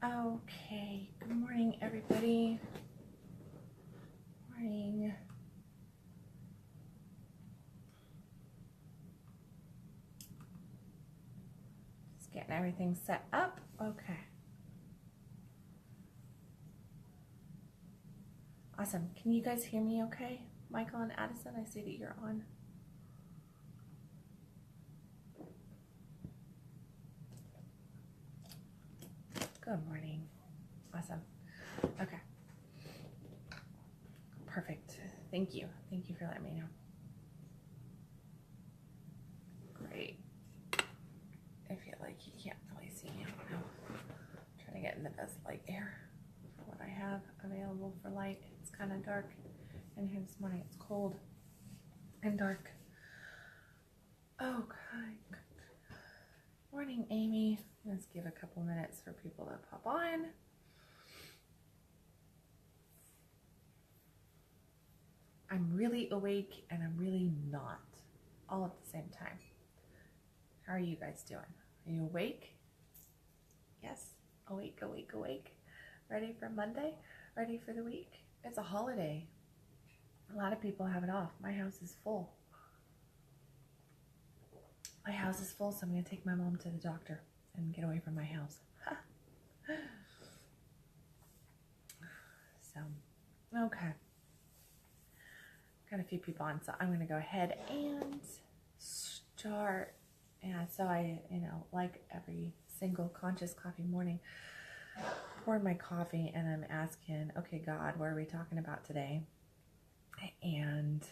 Okay, good morning, everybody. Morning. Just getting everything set up. Okay. Awesome. Can you guys hear me okay? Michael and Addison, I see that you're on. Good morning. Awesome. Okay. Perfect. Thank you. Thank you for letting me know. Great. I feel like you can't really see me. I don't know. I'm trying to get in the best light here for what I have available for light. It's kind of dark in here this morning. It's cold and dark. Okay. Morning, Amy. Let's give a couple minutes for people to pop on. I'm really awake and I'm really not, all at the same time. How are you guys doing? Are you awake? Yes, awake, awake, awake. Ready for Monday? Ready for the week? It's a holiday. A lot of people have it off. My house is full. My house is full, so I'm going to take my mom to the doctor and get away from my house. So, okay. Got a few people on, so I'm going to go ahead and start. Yeah, so I, like every single conscious coffee morning, pour my coffee and I'm asking, okay, God, what are we talking about today? And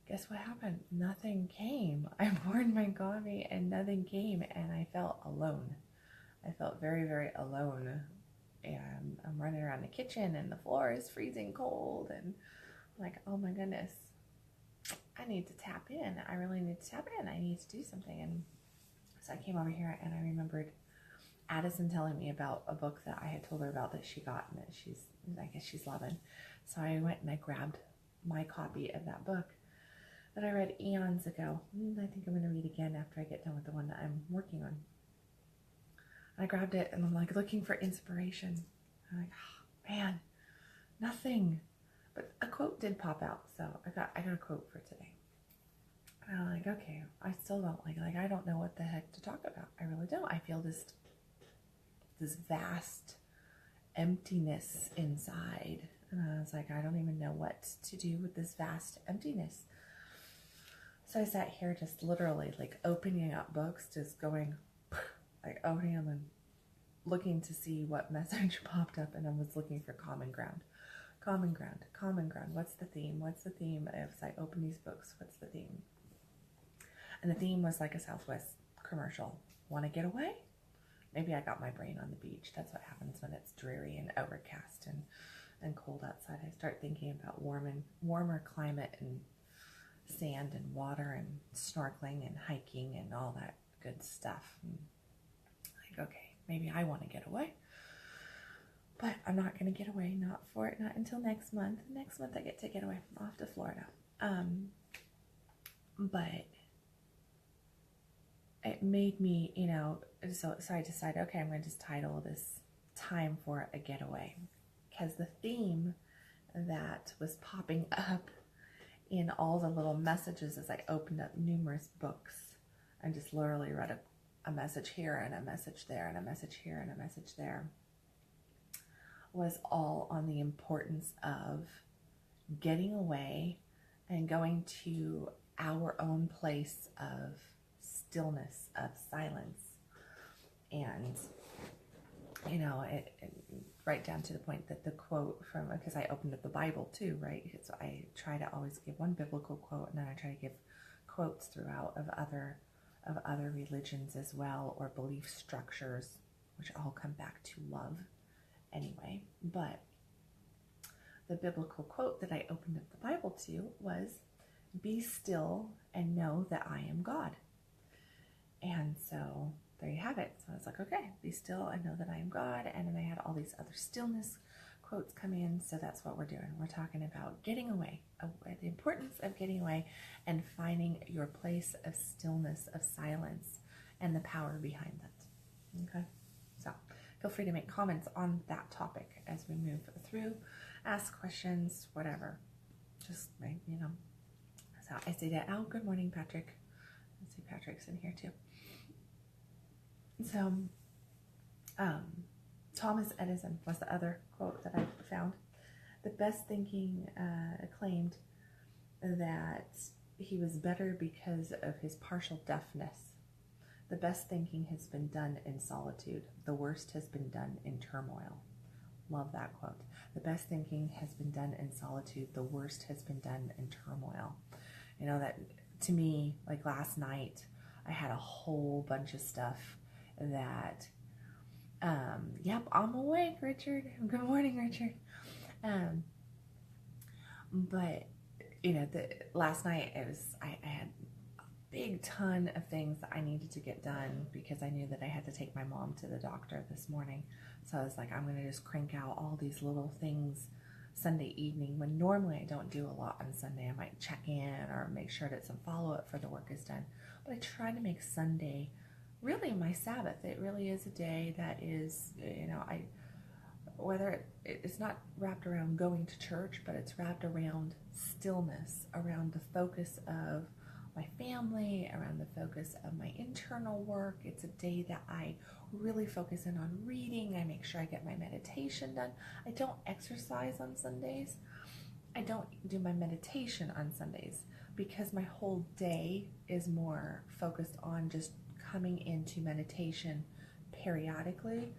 guess what happened? Nothing came. I poured my coffee and nothing came, and I felt alone. I felt very, very alone. And I'm running around the kitchen and the floor is freezing cold, and I'm like, oh my goodness, I need to tap in. I really need to tap in. I need to do something. And so I came over here and I remembered Addison telling me about a book that I had told her about that she got and that I guess she's loving. So I went and I grabbed my copy of that book that I read eons ago. I think I'm going to read again after I get done with the one that I'm working on. I grabbed it and I'm like looking for inspiration. I'm like, oh, man, nothing. But a quote did pop out, so I got a quote for today. And I'm like, okay, I still don't like I don't know what the heck to talk about. I really don't. I feel this vast emptiness inside. And I was like, I don't even know what to do with this vast emptiness. So I sat here just literally like opening up books, just going like opening them and looking to see what message popped up, and I was looking for common ground. Common ground, common ground. What's the theme? What's the theme? As I open these books, what's the theme? And the theme was like a Southwest commercial. Want to get away? Maybe I got my brain on the beach. That's what happens when it's dreary and overcast and cold outside. I start thinking about warmer climate and sand and water and snorkeling and hiking and all that good stuff. And like, okay, maybe I want to get away. But I'm not going to get away, not until next month. Next month I get to get away off to Florida. But it made me, so I decided, okay, I'm going to just title this Time for a Getaway. Because the theme that was popping up in all the little messages as I opened up numerous books and just literally read a message here and a message there and a message here and a message there, was all on the importance of getting away and going to our own place of stillness, of silence. And, right down to the point that the quote from, because I opened up the Bible too, right? So I try to always give one biblical quote, and then I try to give quotes throughout of other religions as well, or belief structures, which all come back to love anyway. But the biblical quote that I opened up the Bible to was, "Be still and know that I am God." And so there you have it. So I was like, okay, be still and know that I am God. And then I had all these other stillness quotes come in. So that's what we're doing. We're talking about getting away, the importance of getting away and finding your place of stillness, of silence, and the power behind that. Okay. So feel free to make comments on that topic as we move through, ask questions, whatever. Just, you know, that's how I say that. Oh, good morning, Patrick. I see Patrick's in here too. So, Thomas Edison was the other quote that I found. The best thinking claimed that he was better because of his partial deafness. The best thinking has been done in solitude. The worst has been done in turmoil. Love that quote. The best thinking has been done in solitude. The worst has been done in turmoil. You know, that to me, like last night, I had a whole bunch of stuff that, yep, I'm awake, Richard. Good morning, Richard. But, you know, last night I had a big ton of things that I needed to get done because I knew that I had to take my mom to the doctor this morning. So I was like, I'm going to just crank out all these little things Sunday evening when normally I don't do a lot on Sunday. I might check in or make sure that some follow-up for the work is done. But I try to make Sunday really my Sabbath. It really is a day that is, you know, whether it's not wrapped around going to church, but it's wrapped around stillness, around the focus of my family, around the focus of my internal work. It's a day that I really focus in on reading. I make sure I get my meditation done. I don't exercise on Sundays. I don't do my meditation on Sundays because my whole day is more focused on just coming into meditation periodically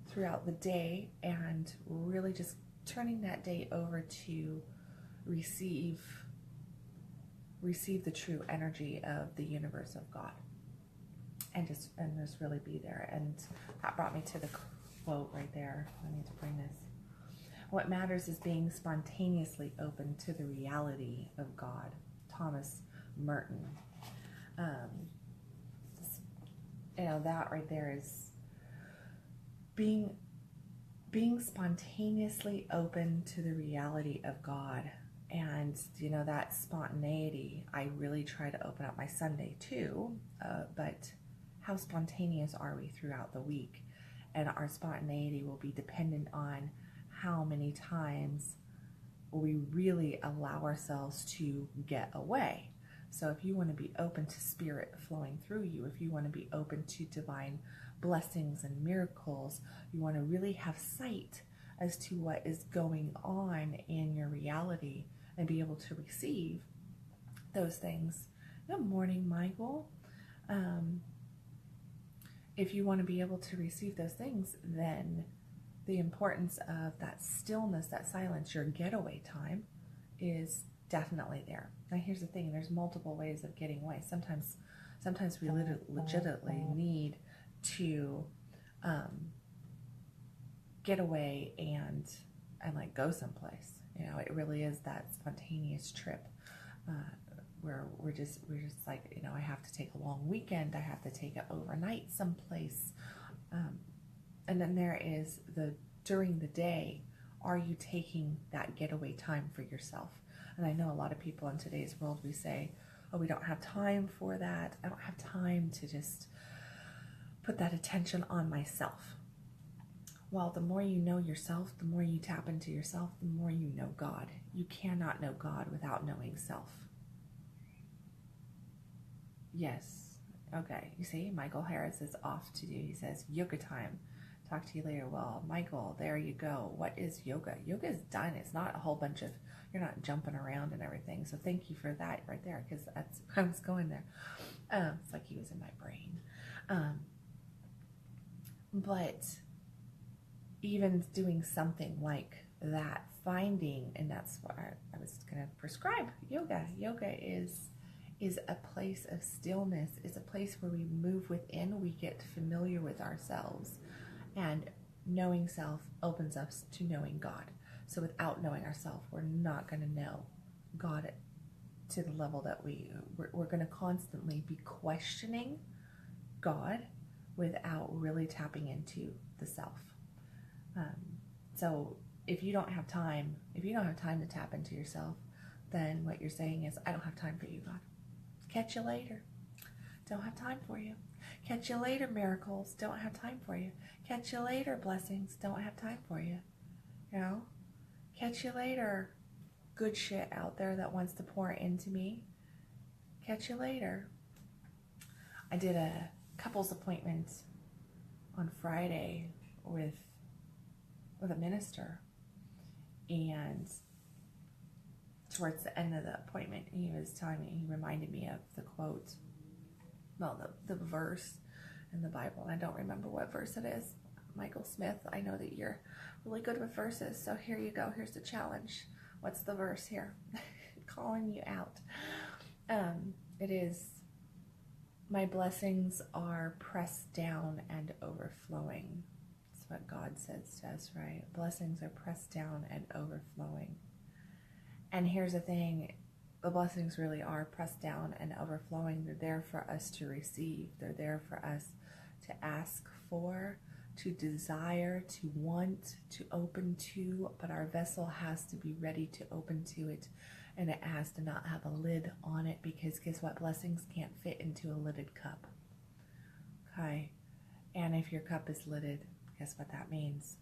throughout the day and really just turning that day over to receive the true energy of the universe of God and just really be there. And that brought me to the quote right there. I need to bring this. What matters is being spontaneously open to the reality of God. Thomas Merton. You know, that right there is being spontaneously open to the reality of God. And, you know, that spontaneity, I really try to open up my Sunday too, but how spontaneous are we throughout the week? And our spontaneity will be dependent on how many times we really allow ourselves to get away. So if you want to be open to spirit flowing through you, if you want to be open to divine blessings and miracles, you want to really have sight as to what is going on in your reality and be able to receive those things. Good morning, Michael. If you want to be able to receive those things, then the importance of that stillness, that silence, your getaway time is definitely there. Now here's the thing, there's multiple ways of getting away. Sometimes we legitimately need to get away and like go someplace. You know, it really is that spontaneous trip where we're just like, you know, I have to take a long weekend, I have to take it overnight someplace. And then there is during the day, are you taking that getaway time for yourself? And I know a lot of people in today's world, we say, oh, we don't have time for that. I don't have time to just put that attention on myself. Well, the more you know yourself, the more you tap into yourself, the more you know God. You cannot know God without knowing self. Yes. Okay. You see, Michael Harris is off to do. He says, yoga time. Talk to you later. Well, Michael, there you go. What is yoga? Yoga is done. It's not a whole bunch of, you're not jumping around and everything. So thank you for that right there, because that's I was going there. It's like he was in my brain. But even doing something like that, finding, and that's what I was going to prescribe yoga. Yoga is a place of stillness, is a place where we move within, we get familiar with ourselves, and knowing self opens us to knowing God. So without knowing ourselves, we're not going to know God to the level that we're going to constantly be questioning God without really tapping into the self. So if you don't have time to tap into yourself, then what you're saying is, I don't have time for you, God. Catch you later. Don't have time for you. Catch you later, miracles. Don't have time for you. Catch you later, blessings. Don't have time for you. You know? Catch you later, good shit out there that wants to pour into me. Catch you later. I did a couples appointment on Friday with a minister, and towards the end of the appointment, he was telling me, he reminded me of the quote, well, the verse in the Bible, and I don't remember what verse it is. Michael Smith, I know that you're really good with verses, so here you go. Here's the challenge. What's the verse here? Calling you out. It is, my blessings are pressed down and overflowing. That's what God says to us, right? Blessings are pressed down and overflowing. And here's the thing, the blessings really are pressed down and overflowing. They're there for us to receive. They're there for us to ask for, to desire, to want, to open to, but our vessel has to be ready to open to it, and it has to not have a lid on it, because guess what? Blessings can't fit into a lidded cup. Okay? And if your cup is lidded, guess what that means?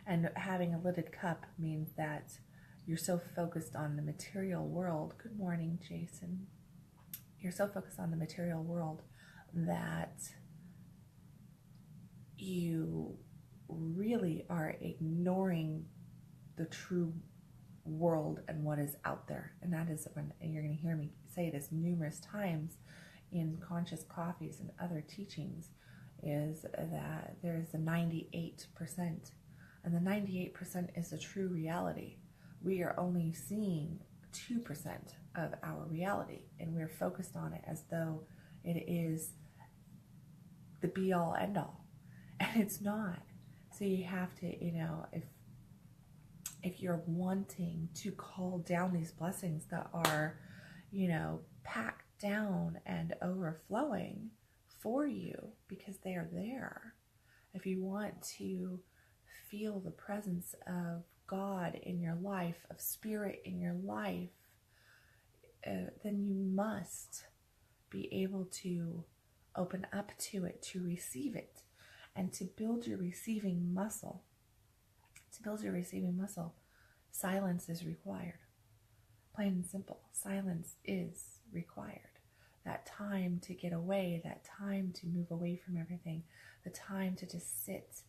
And having a lidded cup means that you're so focused on the material world. Good morning, Jason. You're so focused on the material world that you really are ignoring the true world and what is out there. And that is when, and you're going to hear me say this numerous times in Conscious Coffees and other teachings, is that there is the 98%. And the 98% is the true reality. We are only seeing 2% of our reality, and we're focused on it as though it is the be all end all. And it's not. So you have to, you know, if you're wanting to call down these blessings that are, you know, packed down and overflowing for you, because they are there. If you want to feel the presence of God in your life, of spirit in your life, then you must be able to open up to it, to receive it, and to build your receiving muscle. To build your receiving muscle, silence is required. Plain and simple, silence is required. That time to get away, that time to move away from everything, the time to just sit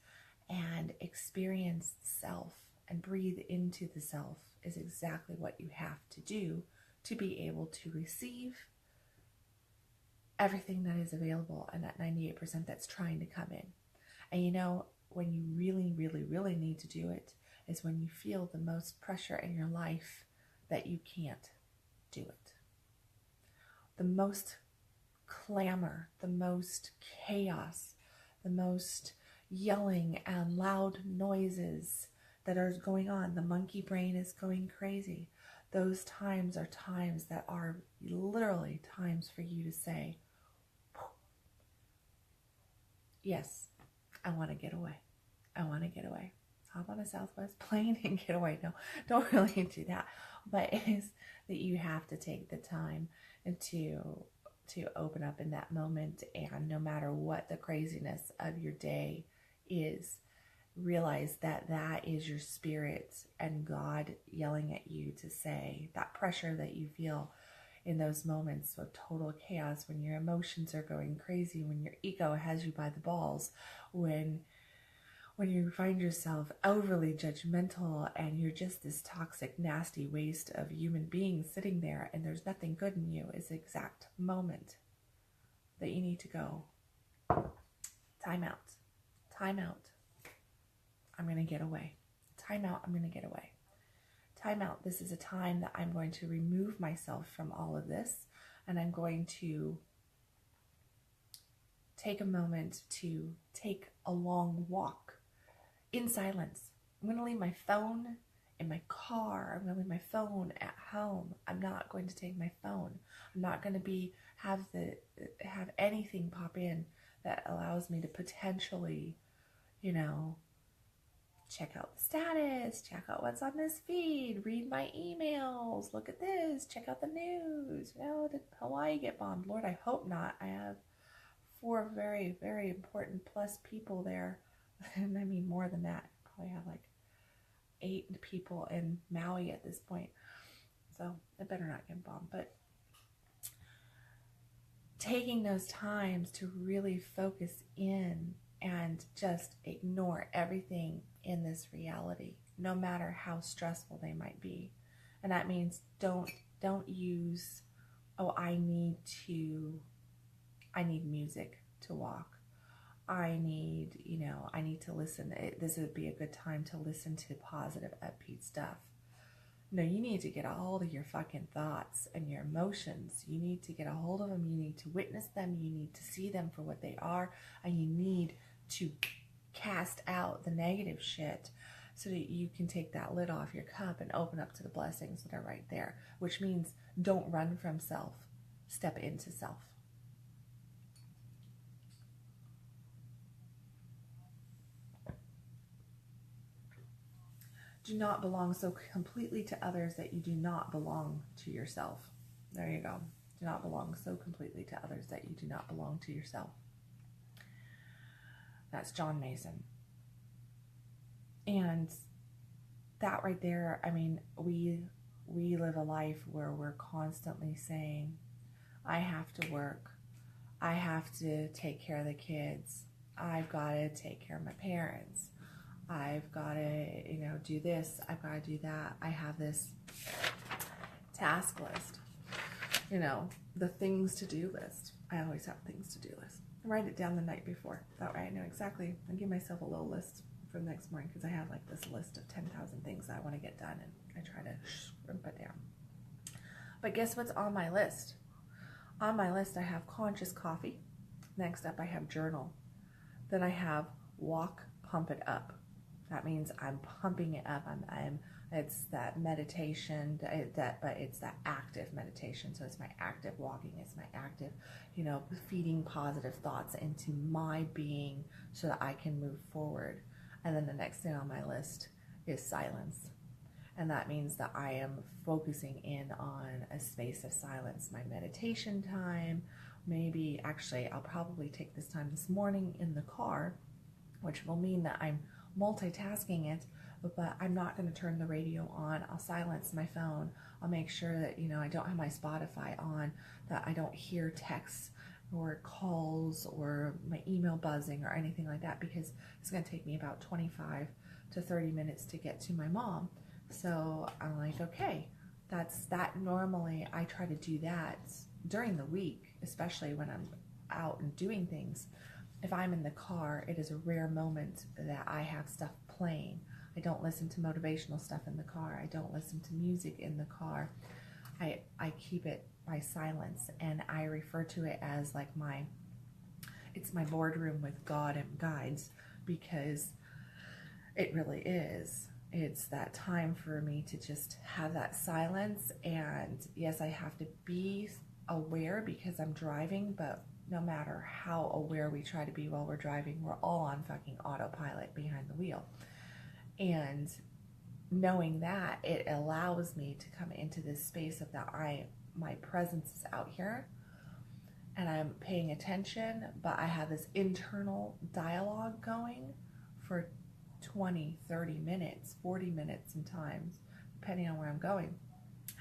and experience self and breathe into the self is exactly what you have to do to be able to receive everything that is available, and that 98% that's trying to come in. And you know, when you really, really, really need to do it is when you feel the most pressure in your life that you can't do it. The most clamor, the most chaos, the most yelling and loud noises that are going on. The monkey brain is going crazy. Those times are times that are literally times for you to say, yes, I want to get away. I want to get away. Hop on a Southwest plane and get away. No, don't really do that. But it is that you have to take the time to open up in that moment, and no matter what the craziness of your day is, realize that that is your spirit and God yelling at you to say, that pressure that you feel in those moments of total chaos, when your emotions are going crazy, when your ego has you by the balls, when you find yourself overly judgmental and you're just this toxic, nasty waste of human being sitting there and there's nothing good in you, is the exact moment that you need to go, time out, time out. I'm going to get away. Time out. I'm going to get away. Time out. This is a time that I'm going to remove myself from all of this, and I'm going to take a moment to take a long walk in silence. I'm going to leave my phone in my car. I'm going to leave my phone at home. I'm not going to take my phone. I'm not going to have anything pop in that allows me to potentially, you know, check out the status, check out what's on this feed, read my emails, look at this, check out the news. You know, did Hawaii get bombed? Lord, I hope not. I have 4 very, very important plus people there. And I mean, more than that. Probably have like 8 people in Maui at this point. So it better not get bombed. But taking those times to really focus in and just ignore everything in this reality, no matter how stressful they might be. And that means don't use, oh, I need music to walk. I need to listen. This would be a good time to listen to positive, upbeat stuff. No, you need to get a hold of your fucking thoughts and your emotions. You need to get a hold of them. You need to witness them. You need to see them for what they are. And you need to cast out the negative shit so that you can take that lid off your cup and open up to the blessings that are right there. Which means don't run from self. Step into self. Do not belong so completely to others that you do not belong to yourself. There you go. Do not belong so completely to others that you do not belong to yourself. That's John Mason. And that right there, I mean, we live a life where we're constantly saying, I have to work. I have to take care of the kids. I've got to take care of my parents. I've got to, do this. I've got to do that. I have this task list, the things to do list. I always have things to do list. I write it down the night before. That way I know exactly. I give myself a little list for the next morning because I have like this list of 10,000 things that I want to get done, and I try to shrink it down. But guess what's on my list? On my list, I have conscious coffee. Next up, I have journal. Then I have walk, pump it up. That means I'm pumping it up. It's that meditation, but it's that active meditation. So it's my active walking. It's my active, feeding positive thoughts into my being so that I can move forward. And then the next thing on my list is silence. And that means that I am focusing in on a space of silence, my meditation time. Maybe, actually, I'll probably take this time this morning in the car, which will mean that I'm multitasking it, but I'm not going to turn the radio on. I'll silence my phone. I'll make sure that, I don't have my Spotify on, that I don't hear texts or calls or my email buzzing or anything like that, because it's going to take me about 25 to 30 minutes to get to my mom. So I'm like, okay, that's that. Normally I try to do that during the week, especially when I'm out and doing things. If I'm in the car, it is a rare moment that I have stuff playing. I don't listen to motivational stuff in the car. I don't listen to music in the car. I keep it by silence, and I refer to it as like it's my boardroom with God and guides, because it really is. It's that time for me to just have that silence. And yes, I have to be aware because I'm driving, but no matter how aware we try to be while we're driving, we're all on fucking autopilot behind the wheel. And knowing that, it allows me to come into this space of that my presence is out here and I'm paying attention, but I have this internal dialogue going for 20, 30 minutes, 40 minutes sometimes, depending on where I'm going.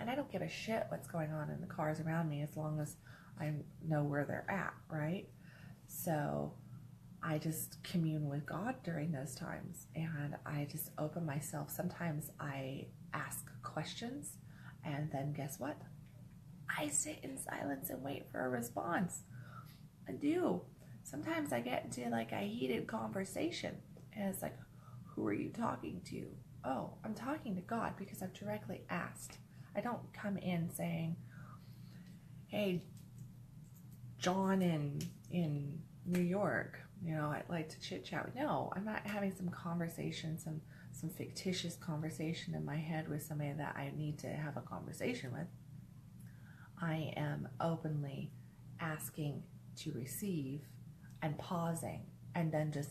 And I don't give a shit what's going on in the cars around me as long as I know where they're at, right? So I just commune with God during those times, and I just open myself. Sometimes I ask questions, and then guess what? I sit in silence and wait for a response. I do. Sometimes I get into like a heated conversation, and it's like, who are you talking to? Oh, I'm talking to God because I've directly asked. I don't come in saying, hey, John in New York, I'd like to chit chat. No, I'm not having some conversation, some fictitious conversation in my head with somebody that I need to have a conversation with. I am openly asking to receive and pausing, and then just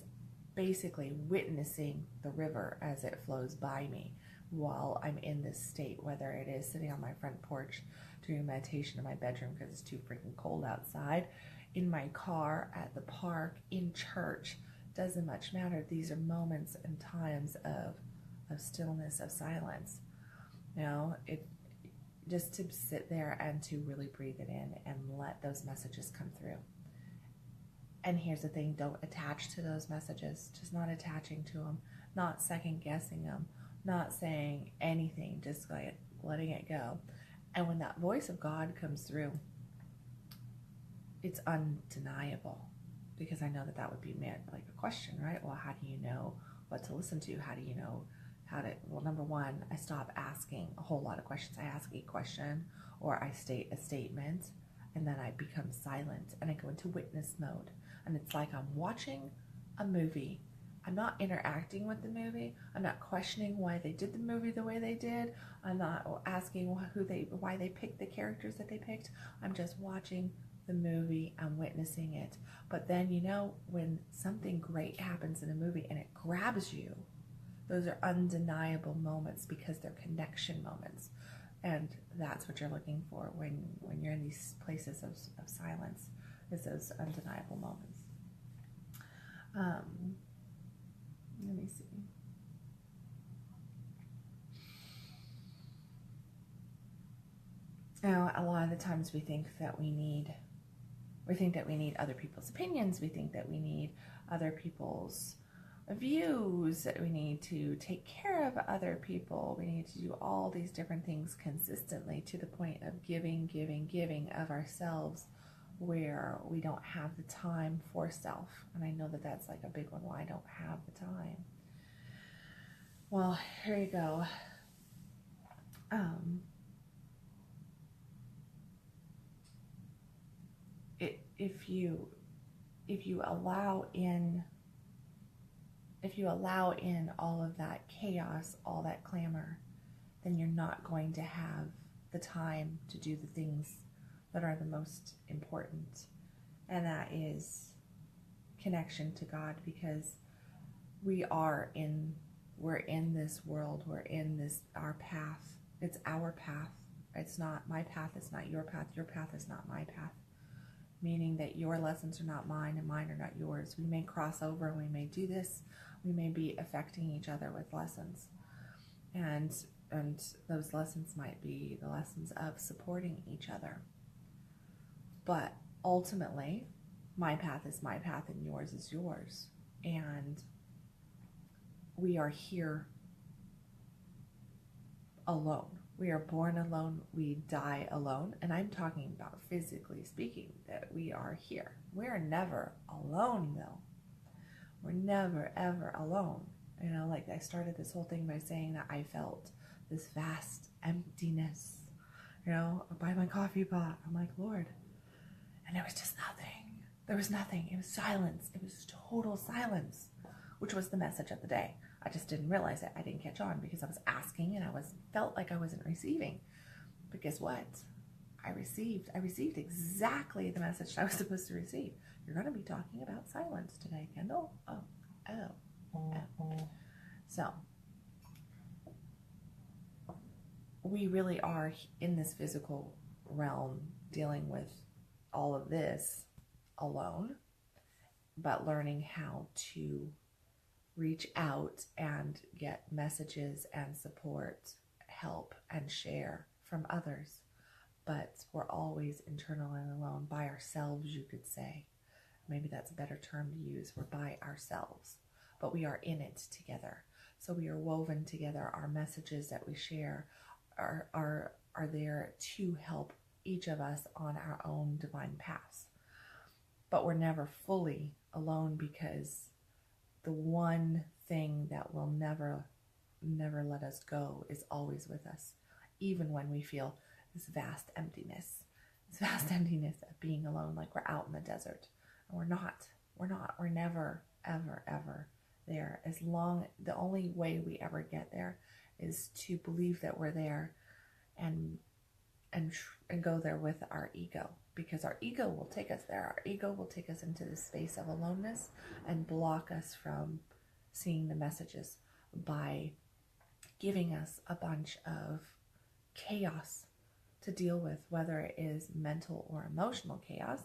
basically witnessing the river as it flows by me while I'm in this state, whether it is sitting on my front porch doing meditation in my bedroom because it's too freaking cold outside. in my car, at the park, in church, doesn't much matter. These are moments and times of stillness, of silence. You know, it just to sit there and to really breathe it in and let those messages come through. And here's the thing, don't attach to those messages, just not attaching to them, not second guessing them, not saying anything, just like letting it go. And when that voice of God comes through, it's undeniable, because I know that that would be meant like a question, right? Well, how do you know what to listen to? How do you know how to, well, number one, I stop asking a whole lot of questions. I ask a question or I state a statement, and then I become silent and I go into witness mode. And it's like I'm watching a movie. I'm not interacting with the movie. I'm not questioning why they did the movie the way they did. I'm not asking why they picked the characters that they picked. I'm just watching the movie. I'm witnessing it. But then, you know, when something great happens in a movie and it grabs you, those are undeniable moments because they're connection moments. And that's what you're looking for when you're in these places of silence, is those undeniable moments. Let me see. Now, a lot of the times we think that we need other people's opinions. We think that we need other people's views, that we need to take care of other people. We need to do all these different things consistently to the point of giving of ourselves, where we don't have the time for self. And I know that that's like a big one. Well, I don't have the time. Well, here you go. If you allow in all of that chaos, all that clamor, then you're not going to have the time to do the things that are the most important. And that is connection to God, because we're in this world, we're in this, our path. It's our path. It's not my path, it's not your path is not my path. Meaning that your lessons are not mine and mine are not yours. We may cross over and we may do this. We may be affecting each other with lessons. And those lessons might be the lessons of supporting each other. But ultimately, my path is my path and yours is yours. And we are here alone. We are born alone, we die alone, and I'm talking about physically speaking, that we are here. We're never alone, though. We're never, ever alone. You know, like I started this whole thing by saying that I felt this vast emptiness, you know, by my coffee pot. I'm like, Lord. And there was just nothing. There was nothing. It was silence. It was total silence, which was the message of the day. I just didn't realize it. I didn't catch on because I was asking and felt like I wasn't receiving. But guess what? I received exactly the message I was supposed to receive. You're going to be talking about silence today, Kendal. Oh. So we really are in this physical realm dealing with all of this alone, but learning how to reach out and get messages and support, help and share from others. But we're always internal and alone, by ourselves, you could say. Maybe that's a better term to use. We're by ourselves, but we are in it together. So we are woven together. Our messages that we share are there to help each of us on our own divine paths. But we're never fully alone, because the one thing that will never let us go is always with us, even when we feel this vast emptiness of being alone, like we're out in the desert. And we're never, ever there. The only way we ever get there is to believe that we're there and go there with our ego, because our ego will take us there. Our ego will take us into this space of aloneness and block us from seeing the messages by giving us a bunch of chaos to deal with, whether it is mental or emotional chaos.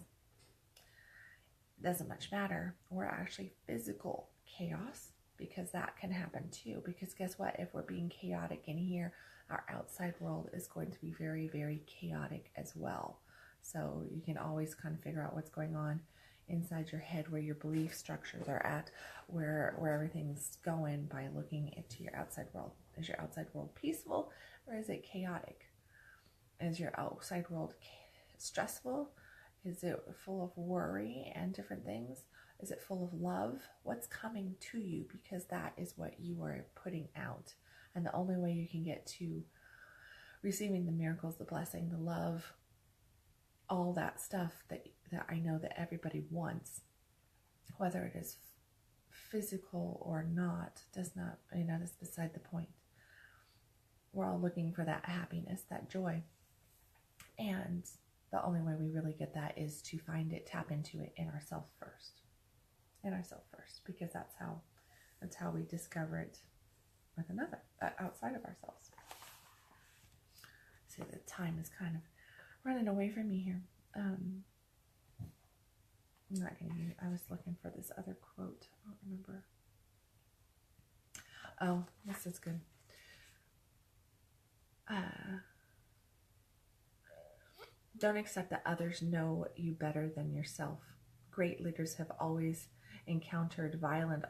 doesn't much matter, or actually physical chaos, because that can happen too. Because guess what? If we're being chaotic in here, our outside world is going to be very, very chaotic as well. So you can always kind of figure out what's going on inside your head, where your belief structures are at, where everything's going, by looking into your outside world. Is your outside world peaceful, or is it chaotic? Is your outside world stressful? Is it full of worry and different things? Is it full of love? What's coming to you? Because that is what you are putting out. And the only way you can get to receiving the miracles, the blessing, the love, all that stuff that I know that everybody wants, whether it is physical or not, does not, that's beside the point. We're all looking for that happiness, that joy. And the only way we really get that is to find it, tap into it in ourselves first. Because that's how we discover it with another, outside of ourselves. See, the time is kind of running away from me here. I'm not going to. I was looking for this other quote. I don't remember. Oh, this is good. Don't accept that others know you better than yourself. Great leaders have always encountered violent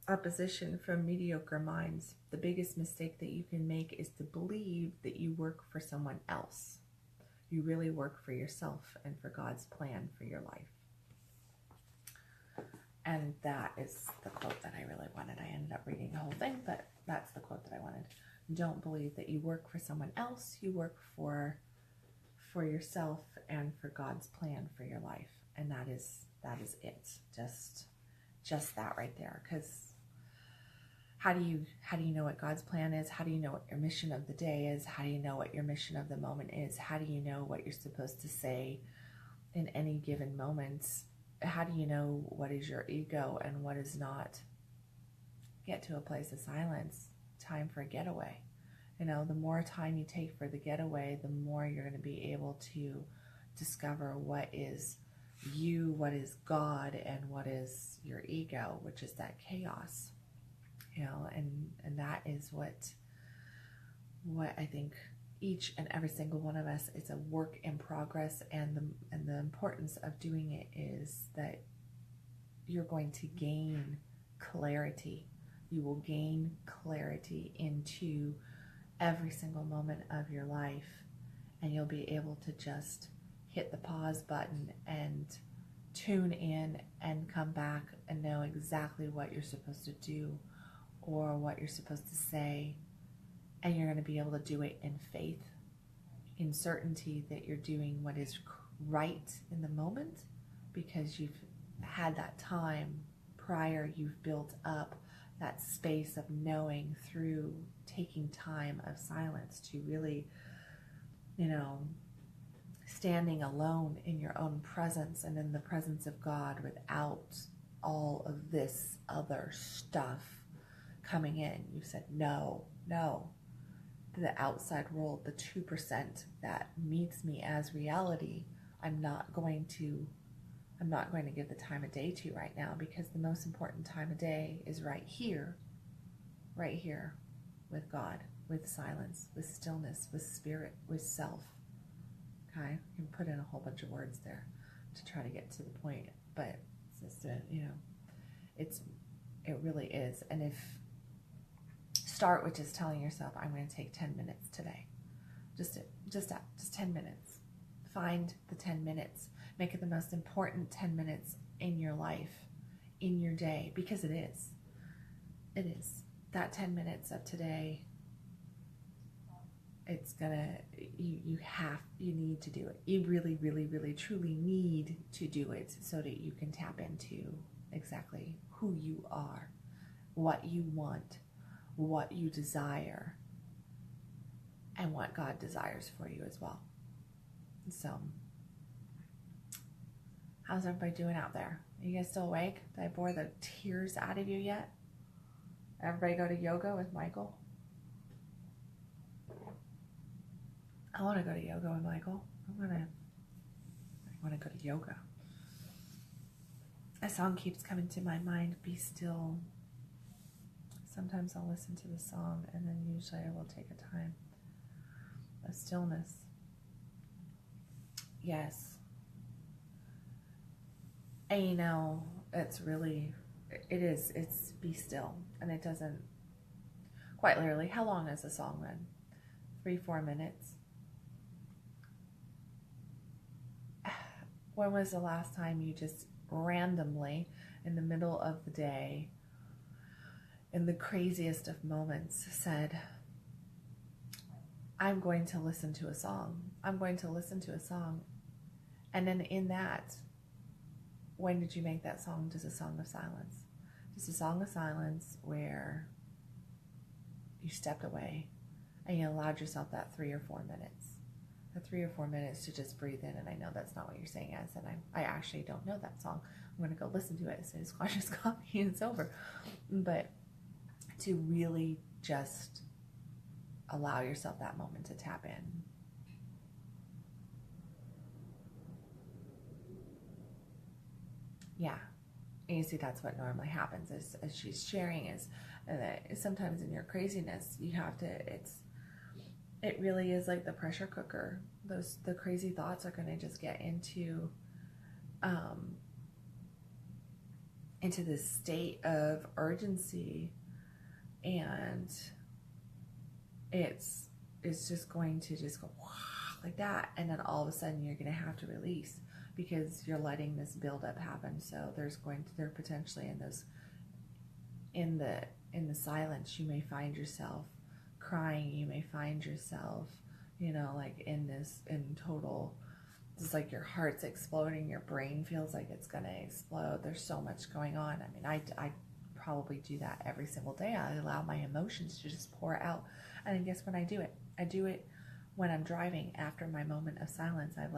opposition from mediocre minds. The biggest mistake that you can make is to believe that you work for someone else. You really work for yourself and for God's plan for your life. And that is the quote that I really wanted. I ended up reading the whole thing, but that's the quote that I wanted. Don't believe that you work for someone else. You work for yourself and for God's plan for your life. And that is it. Just that right there. Because how do you know what God's plan is? How do you know what your mission of the day is? How do you know what your mission of the moment is? How do you know what you're supposed to say in any given moment? How do you know what is your ego and what is not? Get to a place of silence. Time for a getaway. The more time you take for the getaway, the more you're going to be able to discover what is you, what is God, and what is your ego, which is that chaos. And that is what I think each and every single one of us, it's a work in progress, and the importance of doing it is that you're going to gain clarity. You will gain clarity into every single moment of your life, and you'll be able to just hit the pause button and tune in and come back and know exactly what you're supposed to do or what you're supposed to say. And you're going to be able to do it in faith, in certainty that you're doing what is right in the moment, because you've had that time prior, you've built up that space of knowing through taking time of silence to really, standing alone in your own presence and in the presence of God without all of this other stuff coming in. You said, no, the outside world, the 2% that meets me as reality, I'm not going to give the time of day to right now, because the most important time of day is right here with God, with silence, with stillness, with spirit, with self. Okay, you can put in a whole bunch of words there to try to get to the point, but it's just it really is. And if start with just telling yourself, I'm going to take 10 minutes today, just 10 minutes. Find the 10 minutes. Make it the most important 10 minutes in your life, in your day, because it is. That 10 minutes of today, it's gonna, you need to do it. You really, really, really, truly need to do it so that you can tap into exactly who you are, what you want, what you desire, and what God desires for you as well. So, how's everybody doing out there? Are you guys still awake? Did I bore the tears out of you yet? Everybody go to yoga with Michael? I want to go to yoga with Michael. I want to go to yoga. a song keeps coming to my mind, Be Still. Sometimes I'll listen to the song and then usually I will take a time of stillness. Yes. And you know, it's Be Still. And it doesn't, quite literally, how long is the song then? 3-4 minutes. When was the last time you just randomly, in the middle of the day, in the craziest of moments, said, I'm going to listen to a song. I'm going to listen to a song. And then in that, when did you make that song just a song of silence? Just a song of silence where you stepped away and you allowed yourself that 3 or 4 minutes. The 3 or 4 minutes to just breathe in. And I know that's not what you're saying. I said, I actually don't know that song. I'm going to go listen to it as soon as Squash's coffee and it's over. But to really just allow yourself that moment to tap in. Yeah. And you see, that's what normally happens as she's sharing is that sometimes in your craziness, you have to, it really is like the pressure cooker. The crazy thoughts are going to just get into this state of urgency, and it's just going to just go like that, and then all of a sudden you're going to have to release because you're letting this buildup happen. So there potentially in the silence, you may find yourself crying. You may find yourself, like in total, it's like your heart's exploding. Your brain feels like it's going to explode. There's so much going on. I mean, I probably do that every single day. I allow my emotions to just pour out. And then guess when I do it? I do it when I'm driving after my moment of silence. I've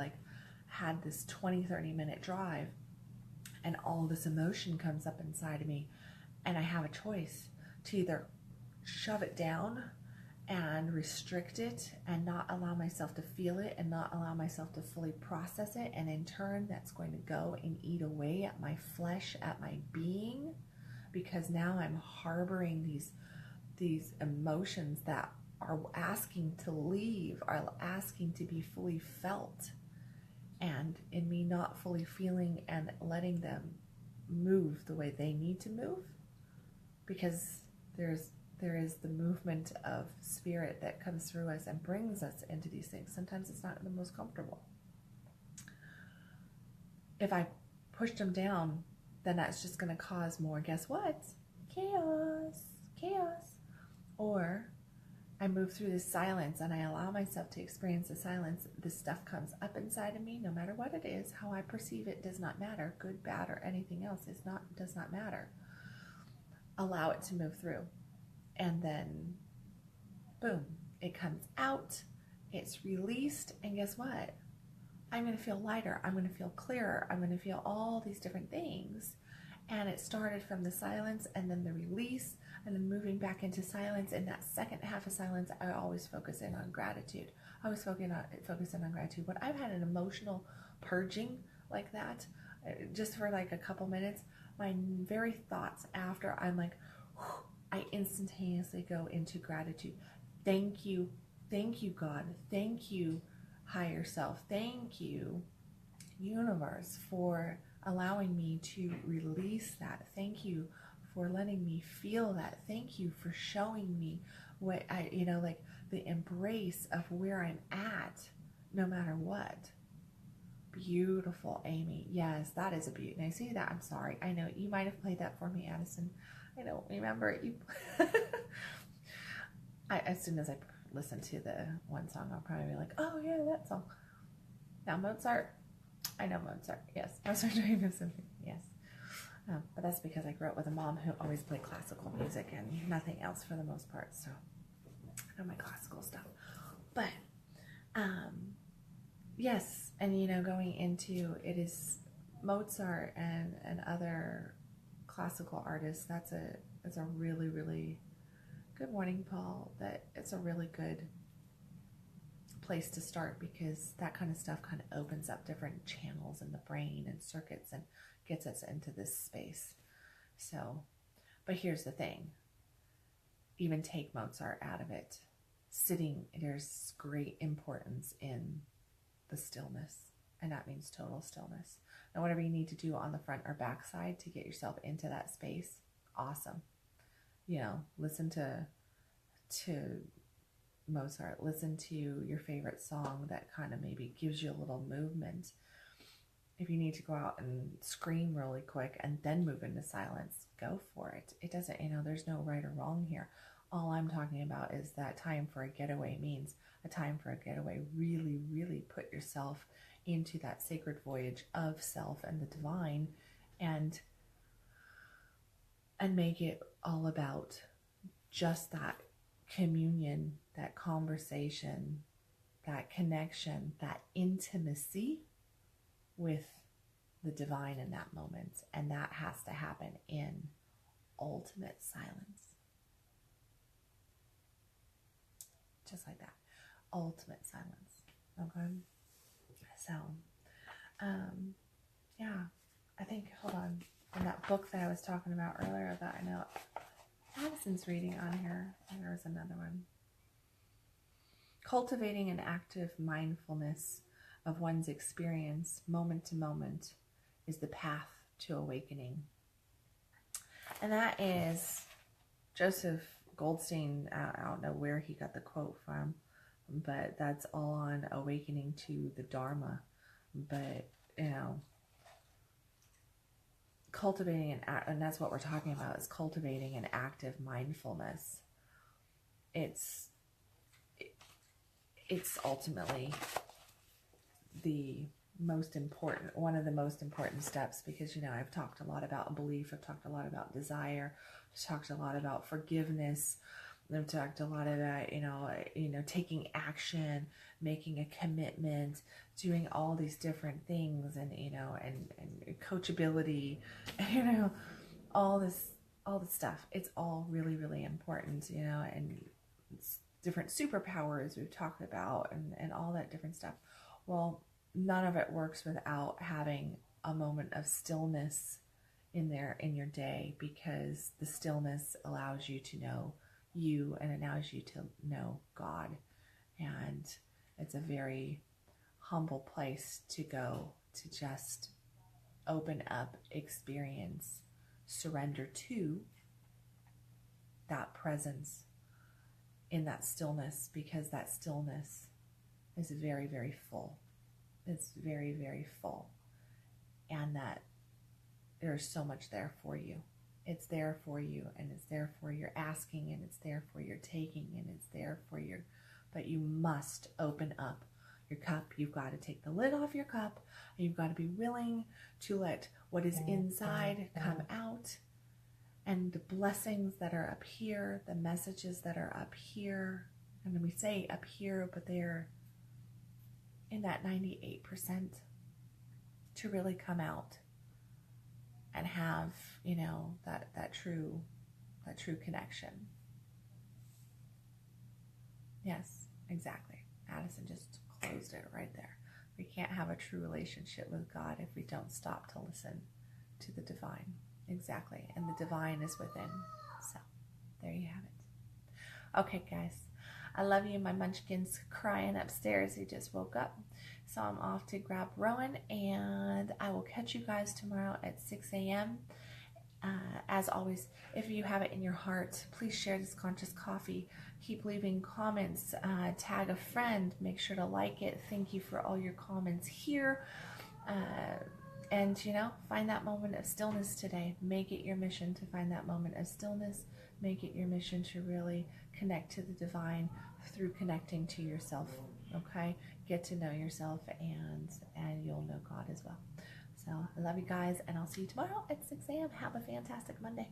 had this 20-30 minute drive and all this emotion comes up inside of me, and I have a choice to either shove it down and restrict it and not allow myself to feel it and not allow myself to fully process it, and in turn that's going to go and eat away at my flesh, at my being, because now I'm harboring these emotions that are asking to leave, are asking to be fully felt, and in me not fully feeling and letting them move the way they need to move, because there is the movement of spirit that comes through us and brings us into these things. Sometimes it's not the most comfortable. If I pushed them down, then that's just going to cause more, guess what? Chaos. Or I move through this silence and I allow myself to experience the silence. This stuff comes up inside of me, no matter what it is. How I perceive it does not matter. Good, bad, or anything else does not matter. Allow it to move through. And then, boom, it comes out. It's released. And guess what? I'm going to feel lighter. I'm going to feel clearer. I'm going to feel all these different things. And it started from the silence and then the release and then moving back into silence. In that second half of silence, I always focus in on gratitude. I always focus in on gratitude. When I've had an emotional purging like that, just for like a couple minutes, my very thoughts after, I'm like, whew, I instantaneously go into gratitude. Thank you, God. Thank you, higher self. Thank you, universe, for allowing me to release that. Thank you for letting me feel that. Thank you for showing me what like the embrace of where I'm at, no matter what. Beautiful, Amy. Yes, that is a beauty. And I see that. I'm sorry. I know you might have played that for me, Addison. I don't remember it. As soon as I listen to the one song, I'll probably be like, oh yeah, that song. Now Mozart. I know Mozart. Yes, Mozart Dream Symphony. Yes, but that's because I grew up with a mom who always played classical music and nothing else for the most part. So I know my classical stuff. But yes, and going into it is Mozart and other classical artists. It's a really, really good morning, Paul. That it's a really good place to start, because that kind of stuff kind of opens up different channels in the brain and circuits and gets us into this space. So, but here's the thing. Even take Mozart out of it. Sitting, there's great importance in the stillness. And that means total stillness. And whatever you need to do on the front or back side to get yourself into that space, awesome. You know, listen to Mozart, listen to your favorite song that kind of maybe gives you a little movement. If you need to go out and scream really quick and then move into silence, go for it. It doesn't, you know, there's no right or wrong here. All I'm talking about is that time for a getaway means a time for a getaway. Really, really put yourself into that sacred voyage of self and the divine, and make it all about just that communion, that conversation, that connection, that intimacy with the divine in that moment. And that has to happen in ultimate silence. Just like that. Ultimate silence. Okay? So, yeah, I think, hold on, in that book that I was talking about earlier that I know Addison's reading on here, there was another one. Cultivating an active mindfulness of one's experience moment to moment is the path to awakening. And that is Joseph Goldstein. I don't know where he got the quote from, but that's all on awakening to the Dharma. But, you know, cultivating and that's what we're talking about, is cultivating an active mindfulness. It's ultimately the most important, one of the most important steps, because, you know, I've talked a lot about belief, I've talked a lot about desire, I've talked a lot about forgiveness, I've talked a lot about, you know, taking action, making a commitment, doing all these different things, and, you know, and coachability, you know, all this stuff. It's all really, really important, you know, and it's different superpowers we've talked about, and all that different stuff. Well, none of it works without having a moment of stillness in there in your day, because the stillness allows you to know you and allows you to know God. And it's a very humble place to go, to just open up, experience, surrender to that presence in that stillness, because that stillness is very, very full. It's very, very full. And that there's so much there for you. It's there for you, and it's there for your asking, and it's there for your taking, and it's there for your, but you must open up your cup. You've got to take the lid off your cup, and you've got to be willing to let what is inside come out, and the blessings that are up here, the messages that are up here, and we say up here, but they're in that 98%, to really come out and have, you know, that true connection. Yes, exactly. Addison just closed it right there. We can't have a true relationship with God if we don't stop to listen to the divine. Exactly. And the divine is within. So there you have it. Okay, guys. I love you. My munchkin's crying upstairs. He just woke up. So I'm off to grab Rowan, and I will catch you guys tomorrow at 6 a.m. As always, if you have it in your heart, please share this conscious coffee. Keep leaving comments. Tag a friend. Make sure to like it. Thank you for all your comments here. And, you know, find that moment of stillness today. Make it your mission to find that moment of stillness. Make it your mission to really connect to the divine through connecting to yourself. Okay? Get to know yourself, and you'll know God as well. So I love you guys, and I'll see you tomorrow at 6 a.m. Have a fantastic Monday.